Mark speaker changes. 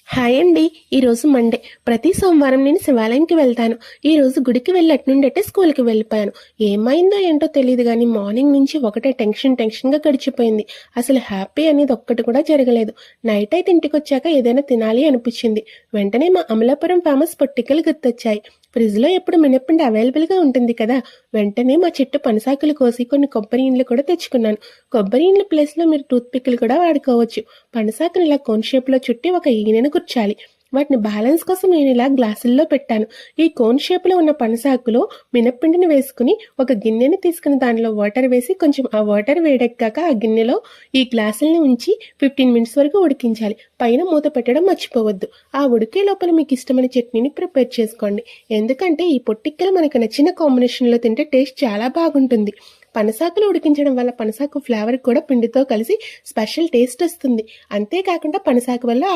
Speaker 1: Hi అండి. ఈరోజు Monday. ప్రతి సోమవారం నేను శివాలయంకి వెళ్తాను. ఈరోజు గుడికి వెళ్ళి అట్నుండటే స్కూల్కి వెళ్ళిపోయాను. ఏమైందో ఏంటో తెలియదు కానీ మార్నింగ్ నుంచి ఒకటే టెన్షన్గా గడిచిపోయింది. అసలు హ్యాపీ అనేది ఒక్కటి కూడా జరగలేదు. నైట్ అయితే ఇంటికొచ్చాక ఏదైనా తినాలి అనిపించింది. వెంటనే మా అమలాపురం ఫేమస్ పొట్టికలు గుర్తొచ్చాయి. ఫ్రిడ్జ్లో ఎప్పుడు మినప్పిండి అవైలబుల్గా ఉంటుంది కదా. వెంటనే మా చెట్టు పనసాకులు కోసి కొన్ని కొబ్బరి ఇండ్లు కూడా తెచ్చుకున్నాను. కొబ్బరి ఇండ్ల ప్లేస్లో మీరు టూత్ పిక్కులు కూడా వాడుకోవచ్చు. పనసాకుని ఇలా కోన్ షేప్లో చుట్టి ఒక ఈనెను గుర్చాలి. వాటిని బ్యాలెన్స్ కోసం నేను ఇలా గ్లాసుల్లో పెట్టాను. ఈ కోన్ షేప్లో ఉన్న పనసాకులో మినప్పిండిని వేసుకుని ఒక గిన్నెని తీసుకుని దానిలో వాటర్ వేసి కొంచెం ఆ వాటర్ వేడెక్కాక ఆ గిన్నెలో ఈ గ్లాసుల్ని ఉంచి 15 మినిట్స్ వరకు ఉడికించాలి. పైన మూత పెట్టడం మర్చిపోవద్దు. ఆ ఉడికే లోపల మీకు ఇష్టమైన చట్నీని ప్రిపేర్ చేసుకోండి. ఎందుకంటే ఈ పొట్టిక్కలు మనకు నచ్చిన కాంబినేషన్లో తింటే టేస్ట్ చాలా బాగుంటుంది. పనసాకులు ఉడికించడం వల్ల పనసాకు ఫ్లేవర్ కూడా పిండితో కలిసి స్పెషల్ టేస్ట్ వస్తుంది. అంతేకాకుండా పనసాకు వల్ల